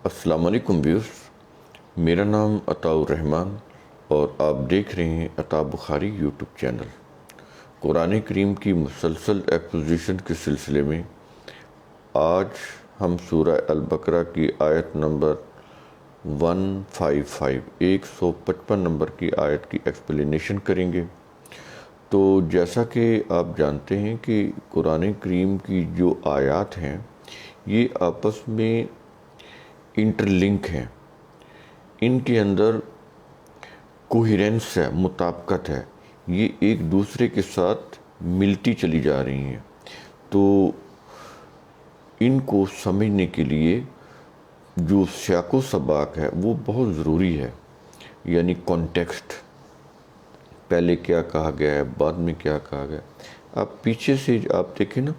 السلام علیکم ویورز، میرا نام عطاء الرحمن اور آپ دیکھ رہے ہیں عطاء بخاری یوٹیوب چینل۔ قرآن کریم کی مسلسل ایکسپوزیشن کے سلسلے میں آج ہم سورہ البقرہ کی آیت نمبر 155 نمبر کی آیت کی ایکسپلینیشن کریں گے۔ تو جیسا کہ آپ جانتے ہیں کہ قرآن کریم کی جو آیات ہیں یہ آپس میں انٹر لنک ہیں، ان کے اندر کوہیرنس ہے، مطابقت ہے، یہ ایک دوسرے کے ساتھ ملتی چلی جا رہی ہیں۔ تو ان کو سمجھنے کے لیے جو سیاق و سباق ہے وہ بہت ضروری ہے، یعنی کانٹیکسٹ، پہلے کیا کہا گیا ہے، بعد میں کیا کہا گیا۔ آپ پیچھے سے آپ دیکھیں نا،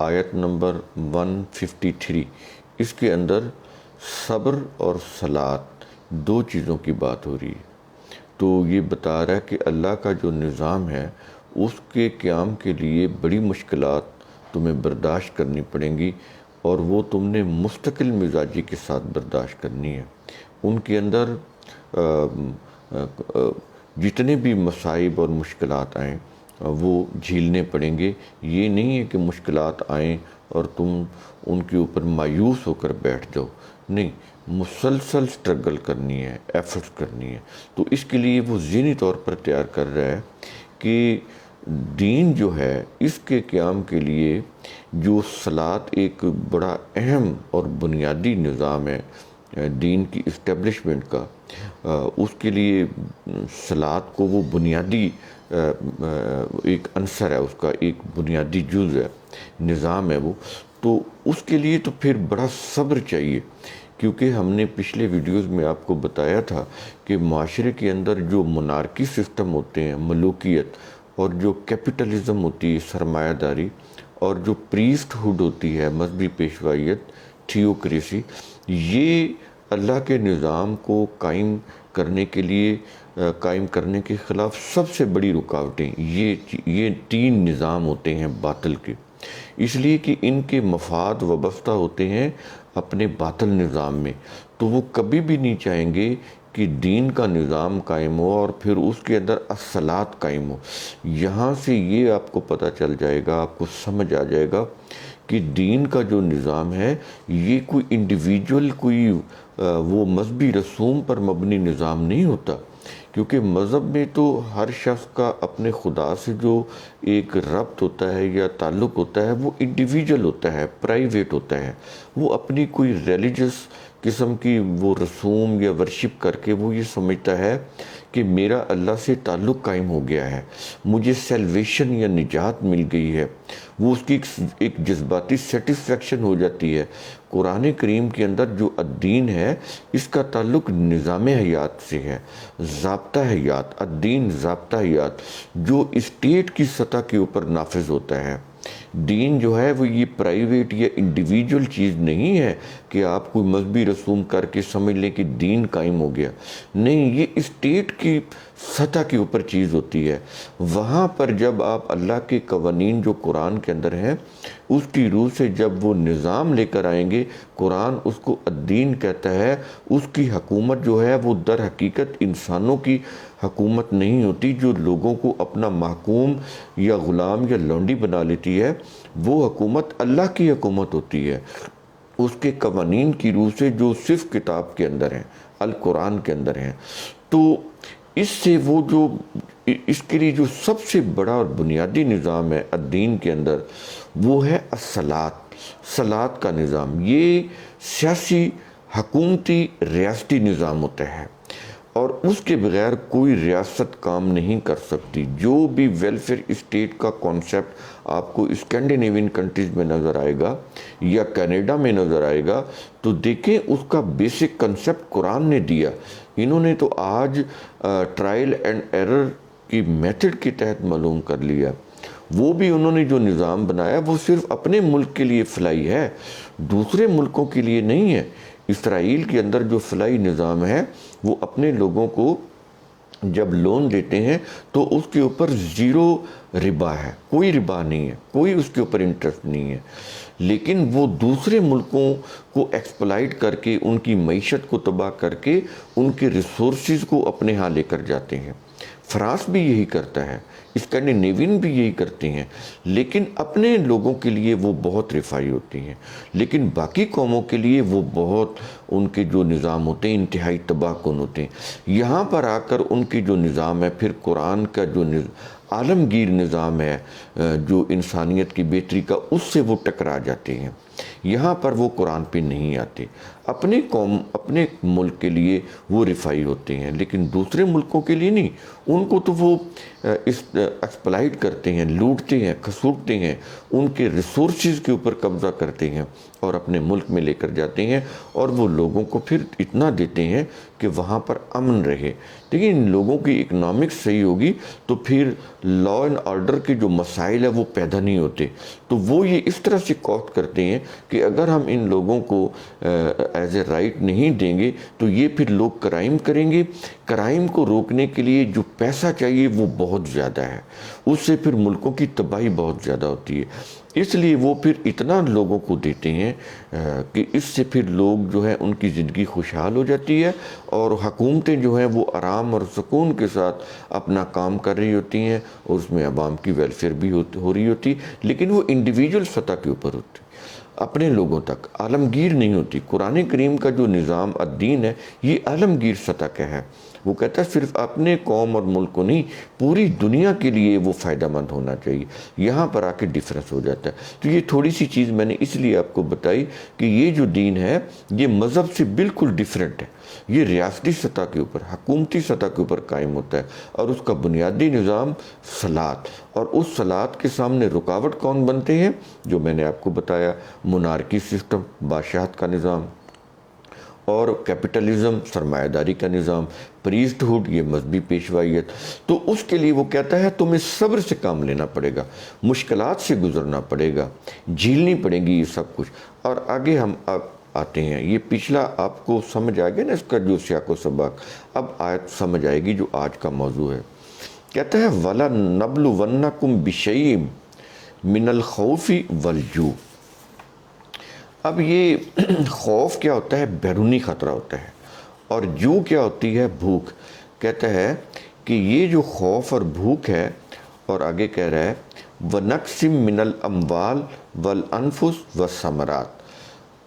آیت نمبر 153، اس کے اندر صبر اور صلاۃ دو چیزوں کی بات ہو رہی ہے۔ تو یہ بتا رہا ہے کہ اللہ کا جو نظام ہے اس کے قیام کے لیے بڑی مشکلات تمہیں برداشت کرنی پڑیں گی، اور وہ تم نے مستقل مزاجی کے ساتھ برداشت کرنی ہے۔ ان کے اندر جتنے بھی مصائب اور مشکلات آئیں وہ جھیلنے پڑیں گے۔ یہ نہیں ہے کہ مشکلات آئیں اور تم ان کے اوپر مایوس ہو کر بیٹھ جاؤ، نہیں، مسلسل سٹرگل کرنی ہے، ایفرٹس کرنی ہے۔ تو اس کے لیے وہ ذہنی طور پر تیار کر رہا ہے کہ دین جو ہے اس کے قیام کے لیے جو صلاۃ ایک بڑا اہم اور بنیادی نظام ہے دین کی اسٹیبلشمنٹ کا، اس کے لیے صلاۃ کو وہ بنیادی ایک عنصر ہے، اس کا ایک بنیادی جز ہے، نظام ہے وہ۔ تو اس کے لیے تو پھر بڑا صبر چاہیے، کیونکہ ہم نے پچھلے ویڈیوز میں آپ کو بتایا تھا کہ معاشرے کے اندر جو منارکی سسٹم ہوتے ہیں، ملوکیت، اور جو کیپٹلزم ہوتی ہے، سرمایہ داری، اور جو پریسٹ ہوڈ ہوتی ہے، مذہبی پیشوائیت، تھیوکریسی، یہ اللہ کے نظام کو قائم کرنے کے لیے قائم کرنے کے خلاف سب سے بڑی رکاوٹیں یہ تین نظام ہوتے ہیں باطل کے، اس لیے کہ ان کے مفاد وابستہ ہوتے ہیں اپنے باطل نظام میں۔ تو وہ کبھی بھی نہیں چاہیں گے کہ دین کا نظام قائم ہو اور پھر اس کے اندر الصلاۃ قائم ہو۔ یہاں سے یہ آپ کو پتہ چل جائے گا، آپ کو سمجھ آ جائے گا کہ دین کا جو نظام ہے یہ کوئی انڈیویجول، کوئی وہ مذہبی رسوم پر مبنی نظام نہیں ہوتا، کیونکہ مذہب میں تو ہر شخص کا اپنے خدا سے جو ایک ربط ہوتا ہے یا تعلق ہوتا ہے وہ انڈیویجول ہوتا ہے، پرائیویٹ ہوتا ہے۔ وہ اپنی کوئی ریلیجس قسم کی وہ رسوم یا ورشپ کر کے وہ یہ سمجھتا ہے کہ میرا اللہ سے تعلق قائم ہو گیا ہے، مجھے سیلویشن یا نجات مل گئی ہے، وہ اس کی ایک جذباتی سیٹسفیکشن ہو جاتی ہے۔ قرآن کریم کے اندر جو الدین ہے اس کا تعلق نظام حیات سے ہے، ضابطہ حیات، الدین ضابطہ حیات، جو اسٹیٹ کی سطح کے اوپر نافذ ہوتا ہے۔ دین جو ہے وہ یہ پرائیویٹ یا انڈیویجول چیز نہیں ہے کہ آپ کوئی مذہبی رسوم کر کے سمجھ لیں کہ دین قائم ہو گیا، نہیں، یہ اسٹیٹ کی سطح کے اوپر چیز ہوتی ہے۔ وہاں پر جب آپ اللہ کے قوانین جو قرآن کے اندر ہیں اس کی روح سے جب وہ نظام لے کر آئیں گے، قرآن اس کو الدین کہتا ہے، اس کی حکومت جو ہے وہ در حقیقت انسانوں کی حکومت نہیں ہوتی جو لوگوں کو اپنا محکوم یا غلام یا لونڈی بنا لیتی ہے، وہ حکومت اللہ کی حکومت ہوتی ہے، اس کے قوانین کی روح سے جو صرف کتاب کے اندر ہیں، القرآن کے اندر ہیں۔ تو اس سے وہ جو اس کے لیے جو سب سے بڑا اور بنیادی نظام ہے الدین کے اندر وہ ہے الصلاۃ، صلاۃ کا نظام۔ یہ سیاسی، حکومتی، ریاستی نظام ہوتا ہے، اور اس کے بغیر کوئی ریاست کام نہیں کر سکتی۔ جو بھی ویلفیئر اسٹیٹ کا کانسیپٹ آپ کو اسکینڈینیوین کنٹریز میں نظر آئے گا یا کینیڈا میں نظر آئے گا، تو دیکھیں اس کا بیسک کنسیپٹ قرآن نے دیا۔ انہوں نے تو آج ٹرائل اینڈ ایرر کی میتھڈ کے تحت معلوم کر لیا۔ وہ بھی انہوں نے جو نظام بنایا وہ صرف اپنے ملک کے لیے فلائی ہے، دوسرے ملکوں کے لیے نہیں ہے۔ اسرائیل کے اندر جو فلائی نظام ہے وہ اپنے لوگوں کو جب لون دیتے ہیں تو اس کے اوپر زیرو ربا ہے، کوئی ربا نہیں ہے، کوئی اس کے اوپر انٹرسٹ نہیں ہے، لیکن وہ دوسرے ملکوں کو ایکسپلائٹ کر کے، ان کی معیشت کو تباہ کر کے، ان کے ریسورسز کو اپنے ہاں لے کر جاتے ہیں۔ فرانس بھی یہی کرتا ہے، اسکینڈینیوین بھی یہی کرتے ہیں، لیکن اپنے لوگوں کے لیے وہ بہت رفائی ہوتی ہیں، لیکن باقی قوموں کے لیے وہ بہت، ان کے جو نظام ہوتے ہیں انتہائی تباہ کن ہوتے ہیں۔ یہاں پر آ کر ان کی جو نظام ہے، پھر قرآن کا جو عالمگیر نظام ہے جو انسانیت کی بہتری کا، اس سے وہ ٹکرا جاتے ہیں۔ یہاں پر وہ قرآن پہ نہیں آتے، اپنے قوم، اپنے ملک کے لیے وہ رفائی ہوتے ہیں، لیکن دوسرے ملکوں کے لیے نہیں۔ ان کو تو وہ ایکسپلائٹ کرتے ہیں، لوٹتے ہیں، کھسوٹتے ہیں، ان کے ریسورسز کے اوپر قبضہ کرتے ہیں اور اپنے ملک میں لے کر جاتے ہیں، اور وہ لوگوں کو پھر اتنا دیتے ہیں کہ وہاں پر امن رہے۔ لیکن ان لوگوں کی اکنامکس صحیح ہوگی تو پھر لا اینڈ آرڈر کے جو مسائل ہیں وہ پیدا نہیں ہوتے۔ تو وہ یہ اس طرح سے کوٹ کرتے ہیں کہ اگر ہم ان لوگوں کو ایز اے رائٹ نہیں دیں گے تو یہ پھر لوگ کرائم کریں گے۔ کرائم کو روکنے کے لیے جو پیسہ چاہیے وہ بہت زیادہ ہے، اس سے پھر ملکوں کی تباہی بہت زیادہ ہوتی ہے۔ اس لیے وہ پھر اتنا لوگوں کو دیتے ہیں کہ اس سے پھر لوگ جو ہے ان کی زندگی خوشحال ہو جاتی ہے، اور حکومتیں جو ہیں وہ آرام اور سکون کے ساتھ اپنا کام کر رہی ہوتی ہیں، اور اس میں عوام کی ویلفیئر بھی ہو رہی ہوتی، لیکن وہ انڈیویجول سطح کے اوپر ہوتی، اپنے لوگوں تک عالمگیر نہیں ہوتی۔ قرآن کریم کا جو نظام الدین ہے یہ عالمگیر سطح کا ہے، وہ کہتا ہے صرف اپنے قوم اور ملک کو نہیں، پوری دنیا کے لیے وہ فائدہ مند ہونا چاہیے۔ یہاں پر آ کے ڈفرینس ہو جاتا ہے۔ تو یہ تھوڑی سی چیز میں نے اس لیے آپ کو بتائی کہ یہ جو دین ہے یہ مذہب سے بالکل ڈیفرنٹ ہے، یہ ریاستی سطح کے اوپر، حکومتی سطح کے اوپر قائم ہوتا ہے، اور اس کا بنیادی نظام صلاۃ، اور اس صلاۃ کے سامنے رکاوٹ کون بنتے ہیں؟ جو میں نے آپ کو بتایا، مونارکی سسٹم، بادشاہت کا نظام، اور کیپٹلزم، سرمایہ داری کا نظام، پریسٹ ہوڈ، یہ مذہبی پیشوائیت۔ تو اس کے لیے وہ کہتا ہے تمہیں صبر سے کام لینا پڑے گا، مشکلات سے گزرنا پڑے گا، جھیلنی پڑے گی یہ سب کچھ۔ اور آگے ہم آتے ہیں، یہ پچھلا آپ کو سمجھ آ گیا نا اس کا جو سیاق و سباق، اب آیت سمجھ آئے گی جو آج کا موضوع ہے۔ کہتا ہے وَلَنَبْلُوَنَّكُمْ بِشَيْءٍ مِّنَ الْخَوْفِ وَالْجُوعِ۔ اب یہ خوف کیا ہوتا ہے؟ بیرونی خطرہ ہوتا ہے، اور جو کیا ہوتی ہے؟ بھوک۔ کہتا ہے کہ یہ جو خوف اور بھوک ہے، اور آگے کہہ رہا ہے وَنَقْصٍ مِّنَ الْأَمْوَالِ وَالْأَنفُسِ وَالثَّمَرَاتِ،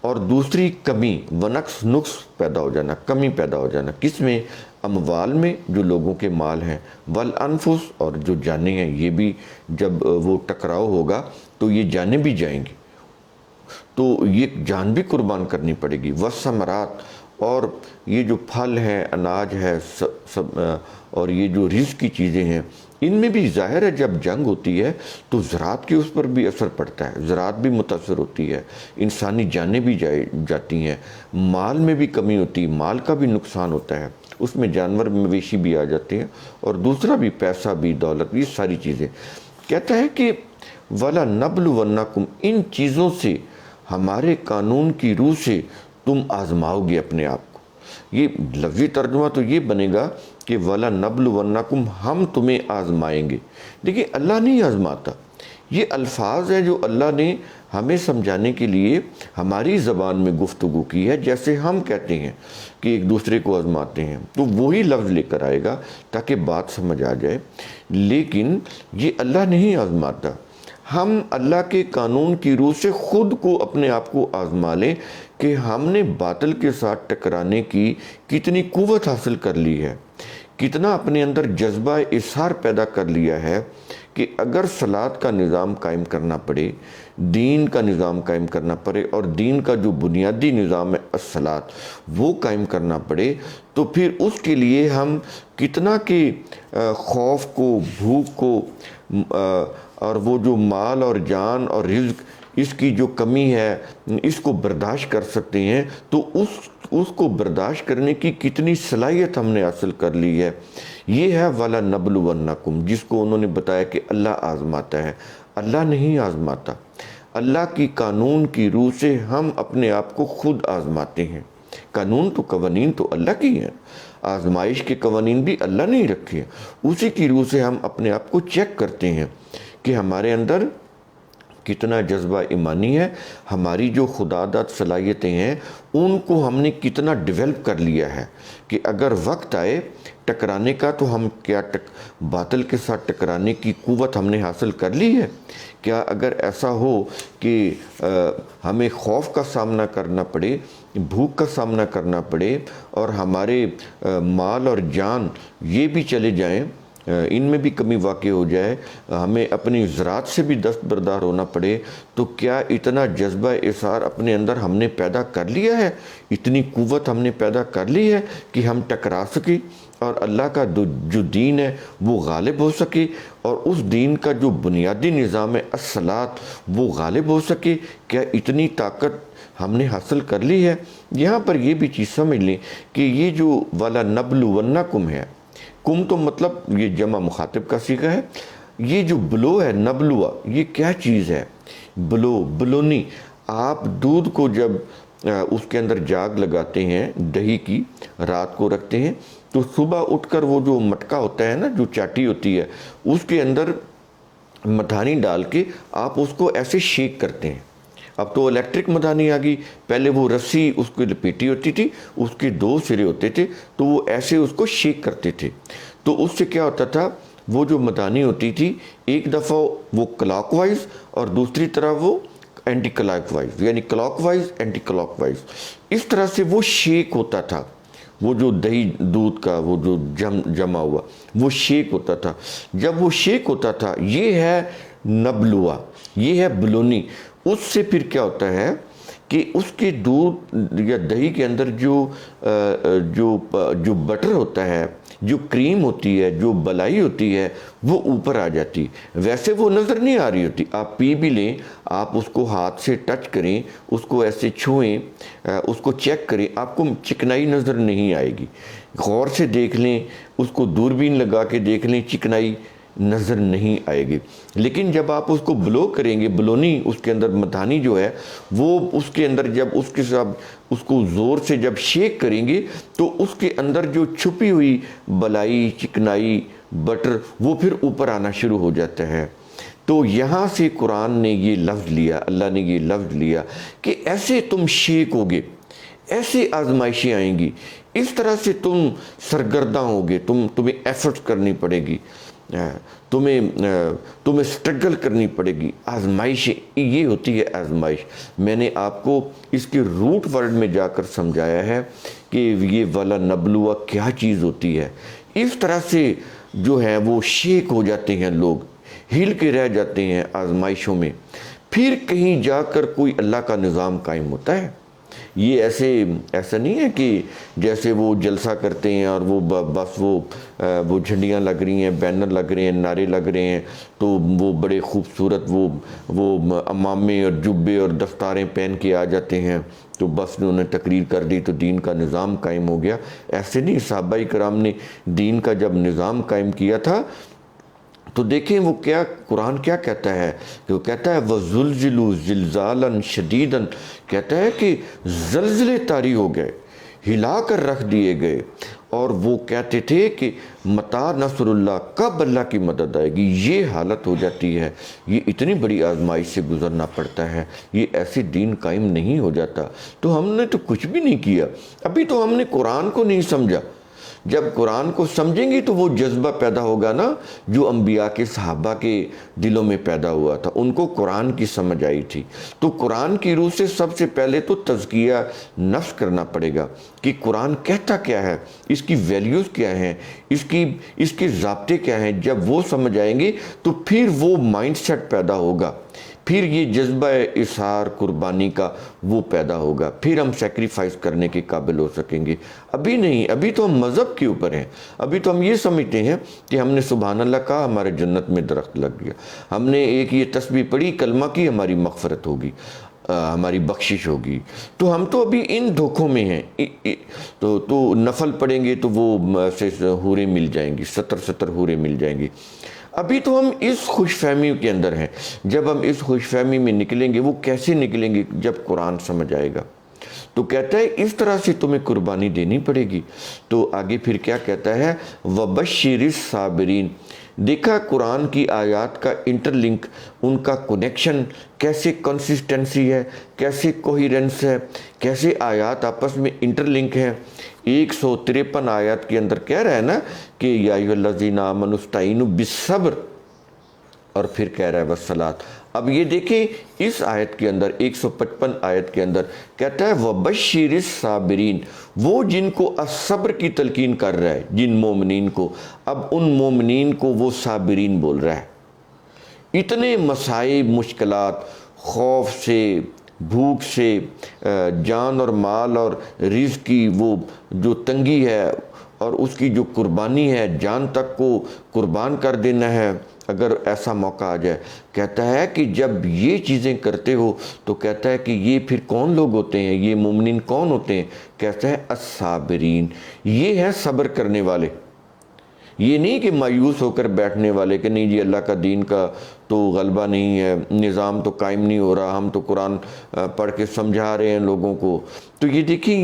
اور دوسری کمی، ونقص، نقص پیدا ہو جانا، کمی پیدا ہو جانا، کس میں؟ اموال میں، جو لوگوں کے مال ہیں، والانفس، اور جو جانیں ہیں، یہ بھی جب وہ ٹکراؤ ہوگا تو یہ جانیں بھی جائیں گی، تو یہ جان بھی قربان کرنی پڑے گی۔ والثمرات، اور یہ جو پھل ہیں، اناج ہے، اور یہ جو رزق کی چیزیں ہیں، ان میں بھی ظاہر ہے جب جنگ ہوتی ہے تو زراعت کے اس پر بھی اثر پڑتا ہے، زراعت بھی متاثر ہوتی ہے، انسانی جانیں بھی جاتی ہیں، مال میں بھی کمی ہوتی ہے، مال کا بھی نقصان ہوتا ہے، اس میں جانور مویشی بھی آ جاتے ہیں، اور دوسرا بھی پیسہ بھی، دولت بھی، یہ ساری چیزیں۔ کہتا ہے کہ وَلَنَبْلُوَنَّكُمْ، ان چیزوں سے، ہمارے قانون کی روح سے تم آزماؤ گے اپنے آپ کو۔ یہ لفظی ترجمہ تو یہ بنے گا کہ وَلَنَبْلُوَنَّكُمْ، ہم تمہیں آزمائیں گے۔ دیکھیں اللہ نہیں آزماتا، یہ الفاظ ہیں جو اللہ نے ہمیں سمجھانے کے لیے ہماری زبان میں گفتگو کی ہے، جیسے ہم کہتے ہیں کہ ایک دوسرے کو آزماتے ہیں، تو وہی لفظ لے کر آئے گا تاکہ بات سمجھ آ جائے۔ لیکن یہ اللہ نہیں آزماتا، ہم اللہ کے قانون کی روح سے خود کو، اپنے آپ کو آزما لیں کہ ہم نے باطل کے ساتھ ٹکرانے کی کتنی قوت حاصل کر لی ہے، کتنا اپنے اندر جذبہ اصرار پیدا کر لیا ہے کہ اگر صلاۃ کا نظام قائم کرنا پڑے، دین کا نظام قائم کرنا پڑے، اور دین کا جو بنیادی نظام ہے الصلاۃ، وہ قائم کرنا پڑے، تو پھر اس کے لیے ہم کتنا کہ خوف کو، بھوک کو، اور وہ جو مال اور جان اور رزق، اس کی جو کمی ہے، اس کو برداشت کر سکتے ہیں، تو اس کو برداشت کرنے کی کتنی صلاحیت ہم نے حاصل کر لی ہے۔ یہ ہے وَلَنَبْلُوَنَّكُمْ، جس کو انہوں نے بتایا کہ اللہ آزماتا ہے۔ اللہ نہیں آزماتا، اللہ کی قانون کی روح سے ہم اپنے آپ کو خود آزماتے ہیں۔ قانون تو، قوانین تو اللہ کی ہیں، آزمائش کے قوانین بھی اللہ نے ہی رکھے ہیں۔ اسی کی روح سے ہم اپنے آپ کو چیک کرتے ہیں کہ ہمارے اندر کتنا جذبہ ایمانی ہے، ہماری جو خدا داد صلاحیتیں ہیں ان کو ہم نے کتنا ڈیولپ کر لیا ہے کہ اگر وقت آئے ٹکرانے کا تو ہم کیا باطل کے ساتھ ٹکرانے کی قوت ہم نے حاصل کر لی ہے۔ کیا اگر ایسا ہو کہ ہمیں خوف کا سامنا کرنا پڑے، بھوک کا سامنا کرنا پڑے اور ہمارے مال اور جان یہ بھی چلے جائیں، ان میں بھی کمی واقع ہو جائے، ہمیں اپنی زراعت سے بھی دستبردار ہونا پڑے، تو کیا اتنا جذبہ اثار اپنے اندر ہم نے پیدا کر لیا ہے، اتنی قوت ہم نے پیدا کر لی ہے کہ ہم ٹکرا سکیں اور اللہ کا جو دین ہے وہ غالب ہو سکے، اور اس دین کا جو بنیادی نظام ہے الصلاۃ وہ غالب ہو سکے؟ کیا اتنی طاقت ہم نے حاصل کر لی ہے؟ یہاں پر یہ بھی چیز سمجھ لیں کہ یہ جو وَلَنَبْلُوَنَّکُمْ ہے، کم تو مطلب یہ جمع مخاطب کا صیغہ ہے، یہ جو بلو ہے نبلوا، یہ کیا چیز ہے؟ بلونی، آپ دودھ کو جب اس کے اندر جاگ لگاتے ہیں دہی کی، رات کو رکھتے ہیں، تو صبح اٹھ کر وہ جو مٹکا ہوتا ہے نا، جو چاٹی ہوتی ہے، اس کے اندر مدھانی ڈال کے آپ اس کو ایسے شیک کرتے ہیں۔ اب تو الیکٹرک مدھانی آ گئی، پہلے وہ رسی اس کو لپیٹی ہوتی تھی، اس کے 2 سرے ہوتے تھے، تو وہ ایسے اس کو شیک کرتے تھے، تو اس سے کیا ہوتا تھا، وہ جو مدھانی ہوتی تھی ایک دفعہ وہ کلاک وائز اور دوسری طرح وہ اینٹی کلاک وائز، یعنی clockwise anti clockwise, اس طرح سے وہ شیک ہوتا تھا۔ وہ جو دہی دودھ کا وہ جو جمع ہوا وہ شیک ہوتا تھا۔ جب وہ شیک ہوتا تھا، یہ ہے نبلوا، یہ ہے بلونی۔ اس سے پھر کیا ہوتا ہے کہ اس کے دودھ یا دہی کے اندر جو بٹر ہوتا ہے، جو کریم ہوتی ہے، جو بلائی ہوتی ہے، وہ اوپر آ جاتی۔ ویسے وہ نظر نہیں آ رہی ہوتی، آپ پی بھی لیں، آپ اس کو ہاتھ سے ٹچ کریں، اس کو ایسے چھوئیں، اس کو چیک کریں، آپ کو چکنائی نظر نہیں آئے گی۔ غور سے دیکھ لیں، اس کو دوربین لگا کے دیکھ لیں، چکنائی نظر نہیں آئے گی۔ لیکن جب آپ اس کو بلو کریں گے، بلونی اس کے اندر مدھانی جو ہے وہ اس کے اندر جب اس کے ساتھ اس کو زور سے جب شیک کریں گے تو اس کے اندر جو چھپی ہوئی بلائی، چکنائی، بٹر وہ پھر اوپر آنا شروع ہو جاتا ہے۔ تو یہاں سے قرآن نے یہ لفظ لیا، اللہ نے یہ لفظ لیا کہ ایسے تم شیک ہوگے، ایسے آزمائشیں آئیں گی، اس طرح سے تم سرگرداں ہوگے، تمہیں ایفرٹ کرنی پڑے گی، تمہیں سٹرگل کرنی پڑے گی۔ آزمائش یہ ہوتی ہے آزمائش۔ میں نے آپ کو اس کے روٹ ورڈ میں جا کر سمجھایا ہے کہ یہ والا نبلوا کیا چیز ہوتی ہے۔ اس طرح سے جو ہے وہ شیک ہو جاتے ہیں، لوگ ہل کے رہ جاتے ہیں آزمائشوں میں، پھر کہیں جا کر کوئی اللہ کا نظام قائم ہوتا ہے۔ یہ ایسا نہیں ہے کہ جیسے وہ جلسہ کرتے ہیں اور وہ بس وہ جھنڈیاں لگ رہی ہیں، بینر لگ رہے ہیں، نعرے لگ رہے ہیں، تو وہ بڑے خوبصورت وہ امامے اور جبے اور دستاریں پہن کے آ جاتے ہیں، تو بس انہوں نے تقریر کر دی تو دین کا نظام قائم ہو گیا۔ ایسے نہیں، صحابہ کرام نے دین کا جب نظام قائم کیا تھا تو دیکھیں وہ کیا قرآن کیا کہتا ہے، کہ وہ کہتا ہے وَزُلْزِلُوا زِلْزَالًا شَدِيدًا، کہتا ہے کہ زلزلے طاری ہو گئے، ہلا کر رکھ دیے گئے، اور وہ کہتے تھے کہ متى نصر اللہ، کب اللہ کی مدد آئے گی۔ یہ حالت ہو جاتی ہے، یہ اتنی بڑی آزمائش سے گزرنا پڑتا ہے، یہ ایسے دین قائم نہیں ہو جاتا۔ تو ہم نے تو کچھ بھی نہیں کیا، ابھی تو ہم نے قرآن کو نہیں سمجھا۔ جب قرآن کو سمجھیں گے تو وہ جذبہ پیدا ہوگا نا جو انبیاء کے صحابہ کے دلوں میں پیدا ہوا تھا، ان کو قرآن کی سمجھ آئی تھی۔ تو قرآن کی روح سے سب سے پہلے تو تزکیہ نفس کرنا پڑے گا کہ قرآن کہتا کیا ہے، اس کی ویلیوز کیا ہیں، اس کے ضابطے کیا ہیں۔ جب وہ سمجھ آئیں گے تو پھر وہ مائنڈ سیٹ پیدا ہوگا، پھر یہ جذبہ اظہار قربانی کا وہ پیدا ہوگا، پھر ہم سیکریفائز کرنے کے قابل ہو سکیں گے۔ ابھی نہیں، ابھی تو ہم مذہب کے اوپر ہیں، ابھی تو ہم یہ سمجھتے ہیں کہ ہم نے سبحان اللہ کہا ہمارے جنت میں درخت لگ گیا، ہم نے ایک یہ تسبیح پڑھی، کلمہ کی، ہماری مغفرت ہوگی، ہماری بخشش ہوگی۔ تو ہم تو ابھی ان دھوکوں میں ہیں۔ تو نفل پڑھیں گے تو وہ حوریں مل جائیں گی، 70 حوریں مل جائیں گی۔ ابھی تو ہم اس خوش فہمی کے اندر ہیں۔ جب ہم اس خوش فہمی میں نکلیں گے، وہ کیسے نکلیں گے؟ جب قرآن سمجھ آئے گا، تو کہتا ہے اس طرح سے تمہیں قربانی دینی پڑے گی۔ تو آگے پھر کیا کہتا ہے، وَبَشِّرِ الصَّابِرِينَ۔ دیکھا قرآن کی آیات کا انٹر لنک، ان کا کنیکشن کیسے کنسسٹنسی ہے، کیسے کوہیرنس ہے، کیسے آیات آپس میں انٹر لنک ہیں۔ 153 آیات کے اندر کہہ رہا ہے نا کہ یا ایھا الذین آمنوا استعینوا بالصبر، اور پھر کہہ رہا ہے والصلاۃ۔ اب یہ دیکھیں اس آیت کے اندر 155 آیت کے اندر کہتا ہے وَبَشِّرِ الصَّابِرِينَ، وہ جن کو الصبر کی تلقین کر رہا ہے، جن مومنین کو، اب ان مومنین کو وہ صابرین بول رہا ہے۔ اتنے مصائب، مشکلات، خوف سے، بھوک سے، جان اور مال اور رزق کی وہ جو تنگی ہے اور اس کی جو قربانی ہے، جان تک کو قربان کر دینا ہے اگر ایسا موقع آ جائے۔ کہتا ہے کہ جب یہ چیزیں کرتے ہو تو کہتا ہے کہ یہ پھر کون لوگ ہوتے ہیں، یہ مومنین کون ہوتے ہیں؟ کہتا ہے الصابرین، یہ ہیں صبر کرنے والے۔ یہ نہیں کہ مایوس ہو کر بیٹھنے والے کہ نہیں جی اللہ کا دین کا تو غلبہ نہیں ہے، نظام تو قائم نہیں ہو رہا، ہم تو قرآن پڑھ کے سمجھا رہے ہیں لوگوں کو۔ تو یہ دیکھیں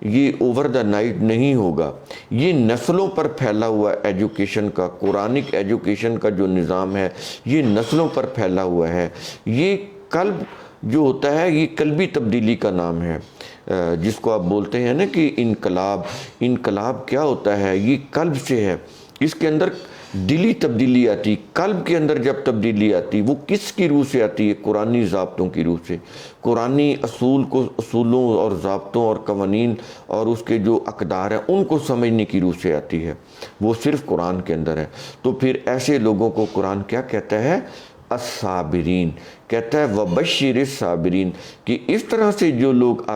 یہ اوور دا نائٹ نہیں ہوگا، یہ نسلوں پر پھیلا ہوا ایجوکیشن کا، قرآنک ایجوکیشن کا جو نظام ہے یہ نسلوں پر پھیلا ہوا ہے۔ یہ قلب جو ہوتا ہے یہ قلبی تبدیلی کا نام ہے، جس کو آپ بولتے ہیں نا کہ انقلاب کیا ہوتا ہے، یہ قلب سے ہے۔ اس کے اندر دلی تبدیلی آتی، قلب کے اندر جب تبدیلی آتی وہ کس کی روح سے آتی ہے؟ قرآنی ضابطوں کی روح سے، قرآنی اصولوں اور ضابطوں اور قوانین اور اس کے جو اقدار ہیں ان کو سمجھنے کی روح سے آتی ہے، وہ صرف قرآن کے اندر ہے۔ تو پھر ایسے لوگوں کو قرآن کیا کہتا ہے؟ الصابرین، کہتا ہے وبشر الصابرین، کہ اس طرح سے جو لوگ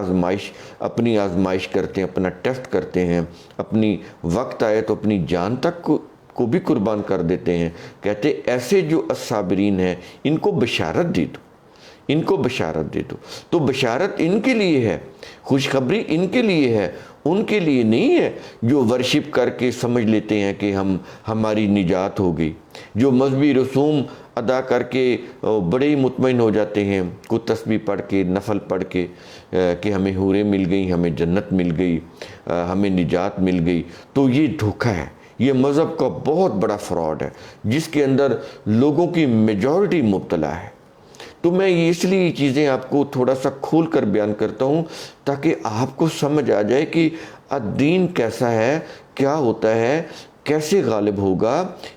اپنی آزمائش کرتے ہیں، اپنا ٹیسٹ کرتے ہیں، اپنی وقت آئے تو اپنی جان تک کو بھی قربان کر دیتے ہیں، کہتے ایسے جو الصابرین ہیں ان کو بشارت دے دو، ان کو بشارت دے دو۔ تو بشارت ان کے لیے ہے، خوشخبری ان کے لیے ہے، ان کے لیے نہیں ہے جو ورشپ کر کے سمجھ لیتے ہیں کہ ہماری نجات ہو گئی، جو مذہبی رسوم ادا کر کے بڑے ہی مطمئن ہو جاتے ہیں، کوئی تسبیح پڑھ کے، نفل پڑھ کے، کہ ہمیں حوریں مل گئیں، ہمیں جنت مل گئی، ہمیں نجات مل گئی۔ تو یہ دھوکہ ہے، یہ مذہب کا بہت بڑا فراڈ ہے جس کے اندر لوگوں کی میجورٹی مبتلا ہے۔ تو میں اس لیے یہ چیزیں آپ کو تھوڑا سا کھول کر بیان کرتا ہوں تاکہ آپ کو سمجھ آ جائے کہ الدین کیسا ہے، کیا ہوتا ہے، کیسے غالب ہوگا۔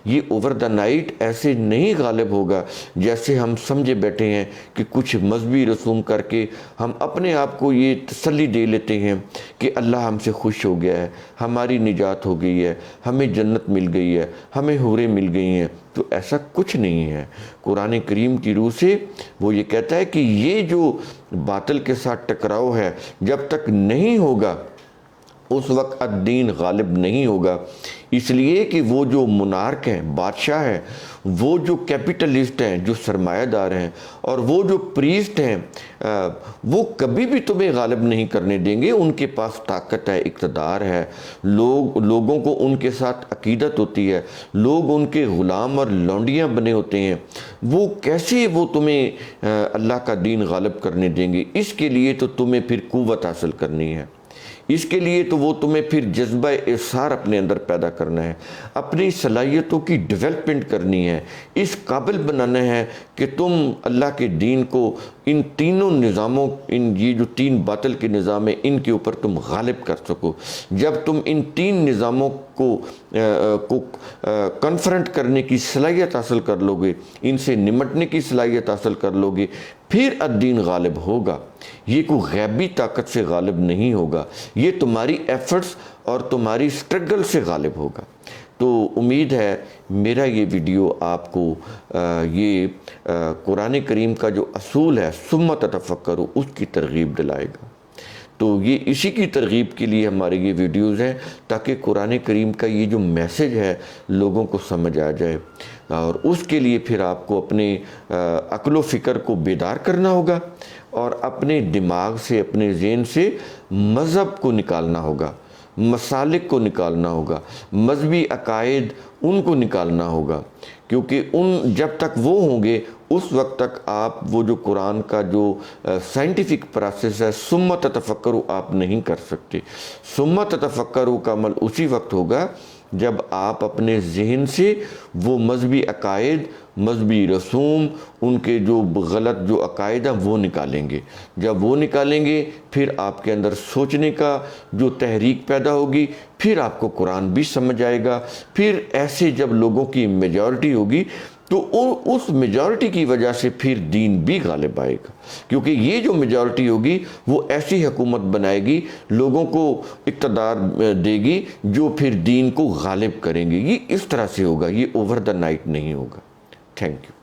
یہ اوور دا نائٹ ایسے نہیں غالب ہوگا جیسے ہم سمجھے بیٹھے ہیں کہ کچھ مذہبی رسوم کر کے ہم اپنے آپ کو یہ تسلی دے لیتے ہیں کہ اللہ ہم سے خوش ہو گیا ہے، ہماری نجات ہو گئی ہے، ہمیں جنت مل گئی ہے، ہمیں حوریں مل گئی ہیں۔ تو ایسا کچھ نہیں ہے۔ قرآن کریم کی روح سے وہ یہ کہتا ہے کہ یہ جو باطل کے ساتھ ٹکراؤ ہے جب تک نہیں ہوگا اس وقت الدین غالب نہیں ہوگا، اس لیے کہ وہ جو منارک ہیں، بادشاہ ہیں، وہ جو کیپٹلسٹ ہیں، جو سرمایہ دار ہیں، اور وہ جو پریسٹ ہیں، وہ کبھی بھی تمہیں غالب نہیں کرنے دیں گے۔ ان کے پاس طاقت ہے، اقتدار ہے، لوگوں کو ان کے ساتھ عقیدت ہوتی ہے، لوگ ان کے غلام اور لونڈیاں بنے ہوتے ہیں۔ وہ کیسے وہ تمہیں اللہ کا دین غالب کرنے دیں گے؟ اس کے لیے تو تمہیں پھر قوت حاصل کرنی ہے، اس کے لیے تو وہ تمہیں پھر جذبہ احسار اپنے اندر پیدا کرنا ہے، اپنی صلاحیتوں کی ڈیولپمنٹ کرنی ہے، اس قابل بنانا ہے کہ تم اللہ کے دین کو ان تینوں نظاموں، یہ جو تین باطل کے نظام ہیں ان کے اوپر تم غالب کر سکو۔ جب تم ان تین نظاموں کو کنفرنٹ کرنے کی صلاحیت حاصل کر لو گے، ان سے نمٹنے کی صلاحیت حاصل کر لو گے، پھر الدین غالب ہوگا۔ یہ کوئی غیبی طاقت سے غالب نہیں ہوگا، یہ تمہاری ایفرٹس اور تمہاری سٹرگل سے غالب ہوگا۔ تو امید ہے میرا یہ ویڈیو آپ کو یہ قرآن کریم کا جو اصول ہے ثم تتفکروا، اس کی ترغیب دلائے گا۔ تو یہ اسی کی ترغیب کے لیے ہمارے یہ ویڈیوز ہیں، تاکہ قرآن کریم کا یہ جو میسج ہے لوگوں کو سمجھ آ جائے، اور اس کے لیے پھر آپ کو اپنے عقل و فکر کو بیدار کرنا ہوگا اور اپنے دماغ سے، اپنے ذہن سے مذہب کو نکالنا ہوگا۔ مسالک کو نکالنا ہوگا، مذہبی عقائد ان کو نکالنا ہوگا، کیونکہ جب تک وہ ہوں گے اس وقت تک آپ وہ جو قرآن کا جو سائنٹیفک پروسیس ہے ثم تتفکروا آپ نہیں کر سکتے۔ ثم تتفکروا کا عمل اسی وقت ہوگا جب آپ اپنے ذہن سے وہ مذہبی عقائد، مذہبی رسوم، ان کے جو غلط جو عقائد ہیں وہ نکالیں گے۔ جب وہ نکالیں گے پھر آپ کے اندر سوچنے کا جو تحریک پیدا ہوگی، پھر آپ کو قرآن بھی سمجھ آئے گا۔ پھر ایسے جب لوگوں کی میجورٹی ہوگی تو اس میجورٹی کی وجہ سے پھر دین بھی غالب آئے گا، کیونکہ یہ جو میجورٹی ہوگی وہ ایسی حکومت بنائے گی، لوگوں کو اقتدار دے گی جو پھر دین کو غالب کریں گے۔ یہ اس طرح سے ہوگا، یہ اوور دا نائٹ نہیں ہوگا۔ Thank you.